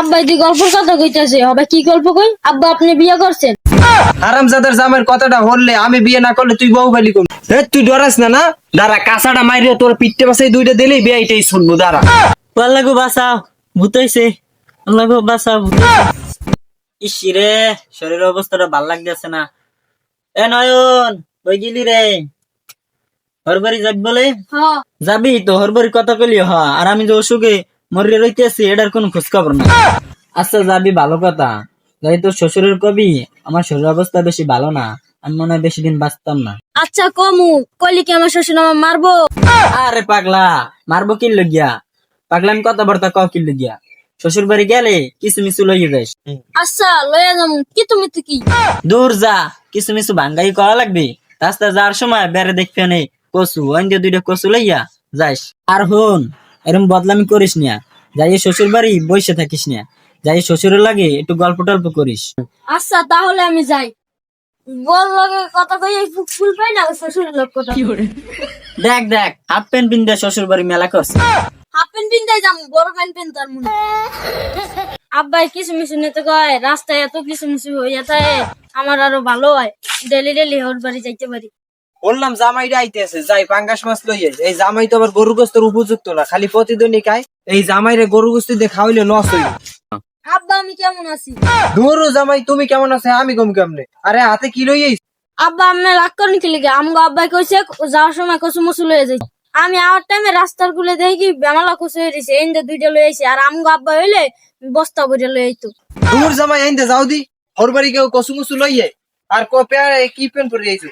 আব্বা দি গল্পের কথা কইতাছে, হবে কি গল্প কই? আব্বা আপনি বিয়ে করছেন? হারামজাদার জামাইয়ের কথাটা হললে আমি বিয়ে না করলে তুই বউ বালি করবি। তুই ডরাস না না? দাঁড়া কাঁচাটা মাইরে তোর পিঠে পাশে দুইটা দিলেই বিয়ে এটাই শুনবো। দাঁড়া আল্লাহ গো বাঁচাও, ভূত হইছে। আল্লাহ গো বাঁচাও, ভূত হইছে। ইস রে, শরীরের অবস্থাটা ভাল লাগতেছে না। এ নয়ন, কই গেলি রে? হরবাড়ি যাবি বলে? হ্যাঁ। যাবি তো, হরবাড়ি কথা কইলি হ। আর আমি যে অসুখে মরে রইতেছি, এটার কোনো খোঁজ খবর না। আচ্ছা যাবি, ভালো কথা। যাই তোর শ্বশুরের কবি, আমার শরীরের অবস্থা বেশি ভালো না, আমি মনে হয় বেশি দিন বাঁচতাম না। আচ্ছা কমু, কইলি কি আমার শ্বশুর আমার মারবো? আরে পাগলা, মারবো কি লগিয়া? পাগলা আমি কথাবার্তা কও কি লগিয়া? শ্বশুর বাড়ি গেলে কিছু মিছু লইয়ে যাস। আচ্ছা লইয়া যাম, কি তুমি তো কি? দূর যা, কিছু মিছু ভাঙ্গাই করা লাগবে। রাস্তা যাওয়ার সময় বেড়ে দেখবে নে কচু, ওই দিয়ে দুইটা কচু লইয়া যাইস। আর হন, এরকম বদলামি করিস না। যাই শ্বশুর বাড়ি বসে থাকিস না, যাই শ্বশুরের লাগে একটু গল্প টল্প করিস। আচ্ছা তাহলে আমি যাই। বল লগে কথা কই ফুল পাই না, শ্বশুরের লোক কথা। দেখ দেখ, হাফ প্যান্ট পিন্ধে শ্বশুর বাড়ি মেলা করছে। হাফ প্যান্ট পিন্দাই যাম, বড় প্যান্ট পিন্তার মনে। আব্বাই কিছু মিছু নিতে কয়, রাস্তায় এত কিছু মিছু হইয়া থাকে, আমার আরো ভালো হয়, ডেলি ডেলি ওর বাড়ি যাইতে পারি। বললাম জামাইটা আইতেছে, যাই পাঙ্গাস মাছ লইয়ে। এই জামাই তো আবার গরু গোস্তের উপযুক্ত না, খালি প্রতিদিনই খায়। এই জামাইরে গরু গোস্ত দিয়ে খাওয়াইলে নষ্ট হইল। আব্বা আমি কেমন আছি? ধরো জামাই তুমি কেমন আছে আমি কম কেমনে? আরে হাতে কি লইয়ে? আব্বা আমি রাগ করেন কি লিগে? আমগো আব্বাই কইছে যাওয়ার সময় কচু মুচু লয়ে যাই। আমি আওয়ার টাইমে রাস্তার গুলে দেখি বেমালা কচু হয়ে দিছে, এন্ডে দুইটা লয়ে আইছে। আর আমগো আব্বা হইলে বস্তা ভরে লয়ে আইতো। দূর জামাই আইন্দে যাও দি। ওর বাড়ি কেউ কসু মুসু লইয়ে আর কি প্যান্ট পরে আইছো?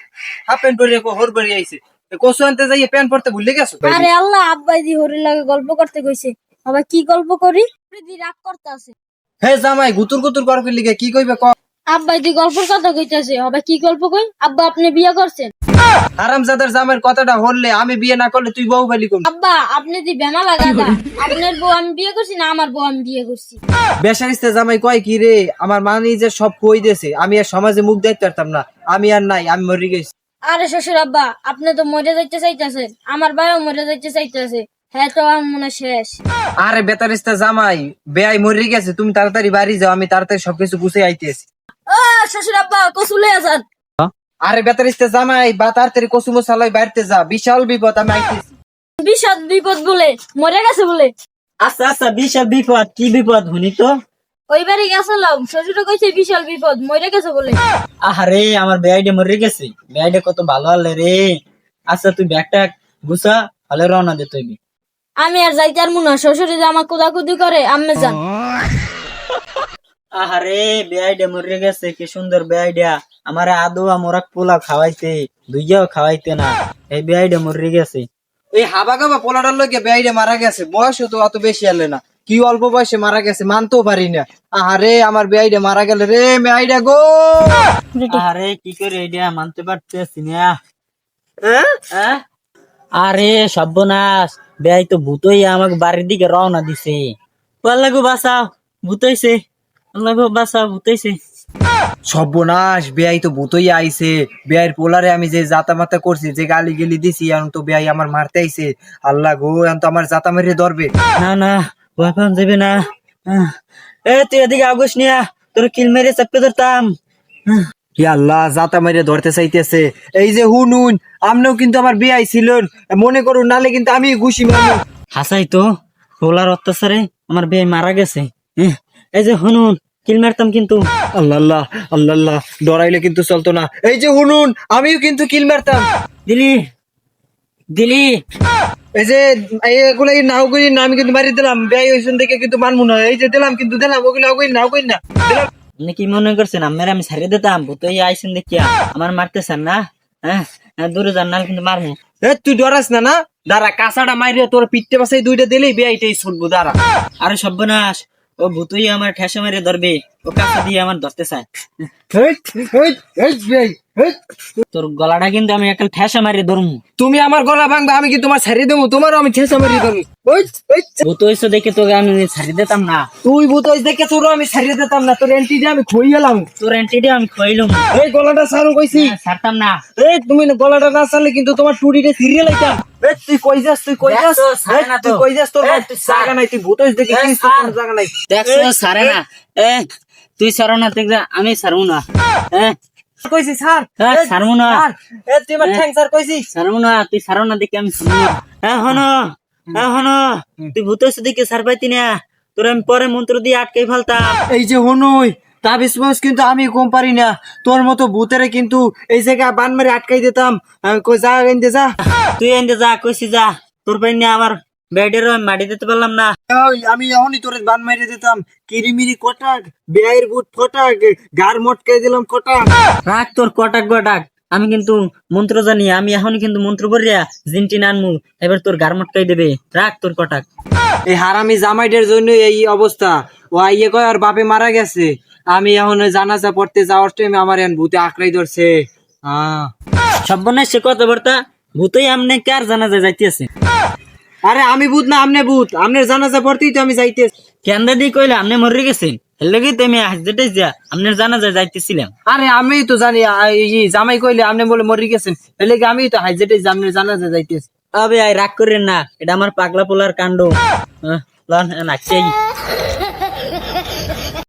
হাফ প্যান্ট পরে ওর বাড়ি আইছে। কসু আনতে যাইয়ে প্যান্ট পরতে ভুলে গেছো? আরে আল্লাহ, আব্বাই দি হরির লাগে গল্প করতে কইছে। আবার কি গল্প করি? দি রাগ করতে আছে। হে জামাই গুতুর গুতুর করবি লিগে কি কইবে ক? আব্বাই দি গল্পের কথা কইতাছে, হবে কি গল্প কই? আব্বা আপনি বিয়ে করছেন? হারামজাদার জামাইয়ের কথাটা হললে আমি বিয়ে না করলে তুই বউ বালি করবি। আব্বা আপনি দি বেমালা গাদা। আপনার বউ আমি বিয়ে করছি না আমার বউ আমি বিয়ে করছি? বেশারিস্তে জামাই কয় কি রে, আমার মা নিজে সব কই দেছে, আমি আর সমাজে মুখ দেখতে পারতাম না। আমি আর নাই, আমি মরে গেছি। আরে শ্বশুর আব্বা, আপনি তো মরে যাইতে চাইতেছেন, আমার ভাইও মরে যাইতে চাইতেছে। হ্যাঁ তো আমার মনে শেষ। আরে বেতারিস্তা জামাই, বেয়াই মরে গেছে, তুমি তাড়াতাড়ি বাড়ি যাও, আমি তাড়াতাড়ি সবকিছু গুছিয়ে আইতেছি। ও শ্বশুর আব্বা কচু লইয়া যান। আরে বেতারিস্তা জামাই বা তাড়াতাড়ি কসু মশালাই বাড়িতে যা, বিশাল বিপদ, আমি আইতেছি। বিশাল বিপদ বলে? মরে গেছে বলে? আচ্ছা আচ্ছা, বিশাল বিপদ? কি বিপদ শুনি তো? ওই বাড়ি গেছিলাম, শ্বশুর কইছে বিশাল বিপদ, মরে গেছে বলে। আরে আমার বেআইডে মরে গেছে, বেআইডে কত ভালো হলে রে। আচ্ছা তুই ব্যাগটা গুছা, হলে রওনা দে তুই। আমি আর যাইতে আর মনে, শ্বশুরে যে আমার কুদাকুদি করে, আমি যান। আরে বেআইডে মরে গেছে, কি সুন্দর বেআইডিয়া। আমার আদোয়া মোরাক পোলাও খাওয়াইতে, দুইয়াও খাওয়াইতে না, এই বেআইডে মরে গেছে। এই হাবা গাবা পোলাটার লোকে বেআইডে মারা গেছে, বয়সও তো অত বেশি হলে না, কি অল্প বয়সে মারা গেছে, মানতেও পারি না। আরে আমার বেআইডে মারা গেল রে, বেআইডে গো। আরে কি করে এটা মানতে পারতেছি না। আরে সর্বনাশ, বেআই তো ভূতই আমাকে বাড়ির দিকে রওনা দিছে। আল্লাহ গো বাঁচাও, ভূত হইছে। আল্লাহ গো বাঁচাও, ভূত হইছে। সর্বনাশ, বেআই তো ভূতই আইছে। বেআইয়ের পোলারে আমি যে জাতা মাতা করছি, যে গালি গেলি দিছি, এখন তো বেআই আমার মারতে আইছে। আল্লাহ গো, এখন তো আমার জাতা মেরে ধরবে। না না, ভয় পাওয়া যাবে না। এ তুই এদিকে আগস নিয়া, তোর কিল মেরে চাপকে ধরতাম। হে আল্লাহ, জাতা মেরে ধরতে চাইতেছে। এই যে হুনুন, আমনেও কিন্তু আমার বেআই ছিলেন, মনে করুন, নালে কিন্তু আমি ঘুষি মারবো। হাসাই তো, পোলার অত্যাচারে আমার বেআই মারা গেছে। এই যে হুনুন, কিল মারতাম কিন্তু। আল্লাহ আল্লাহ আল্লাহ আল্লাহ, ডরাইলে কিন্তু চলতো না। এই যে হুনুন, আমিও কিন্তু কিল মারতাম। দিলি দিলি। এই যে এগুলো নাও করি না, আমি কিন্তু মারি দিলাম। বেআই হইছেন দেখে কিন্তু মানবো না। এই যে দিলাম কিন্তু দিলাম, ওগুলো নাও করি না দিলাম। আপনি কি মনে করছেন আমার আমি ছাড়িয়ে দিতাম? ভূতই আইসেন দেখিয়া আমার মারতেছেন না? হ্যাঁ, দূরে যান, নাহলে কিন্তু মারবো। তুই ডরাস না না? দাঁড়া কাঁচাটা মাইরে তোর পিঠে পাশে দুইটা দিলেই বেআইটাই শুনবো। দাঁড়া। আরে সর্বনাশ, ও ভূতই আমার ঠেসা মেরে ধরবে, ও কাঁচা দিয়ে আমার ধরতে চায়। তোর গলাটা কিন্তু আমি একটা ঠেসা মারি ধরমু। তুমি আমার গলা ভাঙবা, আমি কি তোমার ছাড়িয়ে দেবো? তোমারও আমি ঠেসা মারিয়ে দেবো। ভূত হইছো দেখে তোকে আমি ছাড়িয়ে দিতাম না। তুই বুতোস দেখে তোরও আমি ছাড়িয়ে দিতাম না। তোর এন্টি দিয়ে আমি খই গেলাম। তোর এন্টিডি আমি খইলুম। এই গলাটা ছাড়ো কইছি। ছাড়তাম না। এই তুমি গলাটা না ছাড়লে কিন্তু তোমার টুটিতে ছিঁড়িয়ে লাইতাম। এ তুই কই যাস দেখছো, ছাড়ে না তো। তুই কই যাস তোর এ, তুই ছাড়। জায়গা নাই, তুই ভূত হইছিস দেখি এ, কিস ছাড়। তোর জায়গা নাই। দেখছো সারে না এ তুই সারো না তুই আমি সারবো না কইছিস স্যার সারবো না এ তুই আমার ঠ্যাং স্যার কইছিস সারবো না তুই সারো না দেখে আমি সারবো না হনো তুই ভূত হচ্ছে দেখে সার পাইতি না তোর আমি পরে মন্ত্র দিয়ে আটকাই ফেলতাম এই যে হনুই তাবিজ মাস কিন্তু আমি কম পারি না, তোর মতো ভূতেরে কিন্তু এই জায়গায় বান মারি আটকাই দিতাম। কই যা এনে যা। তুই এনে যা কইছি যা তোর পাই না আমার বেডের মাটি দিতে পারলাম না ওই আমি এখনই তোরে বান মারি দিতাম। কিরিমিরি কটাক বেয়ের বুট ফটাক গার মটকাই দিলাম কটাক। রাখ তোর কটাক গটাক আমি কিন্তু মন্ত্র জানি আমি এখন কিন্তু মন্ত্র করিয়া জিনটি নানমু এবার তোর গার মটকাই দেবে রাখ তোর কটাক এই হারামি জামাইদের জন্য এই অবস্থা। ও আইয়ে কয় আর বাপে মারা গেছে, আমি এখন ওই জানাজা পড়তে যাওয়ার টাইমে আমার এখন ভূতে আঁকড়াই ধরছে। সর্বনাশ সে কথাবার্তা ভূতই আমনে কার জানা যায় যাইতেছে আরে আমি ভূত না, আমনে ভূত। আমনের জানাজা পড়তেই তো আমি যাইতে। কেন্দা দিয়ে কইলে আপনি মরে গেছেন এর লেগে তো আমি যেটাই যা আপনার জানা যায় যাইতেছিলাম আরে আমি তো জানি এই জামাই কইলে আপনি বলে মরি গেছেন, এলে আমি তো হাইজেটে আমনের জানাজা যাইতেছি। আবে আই রাগ করেন না এটা আমার পাগলা পোলার কাণ্ড নাচছে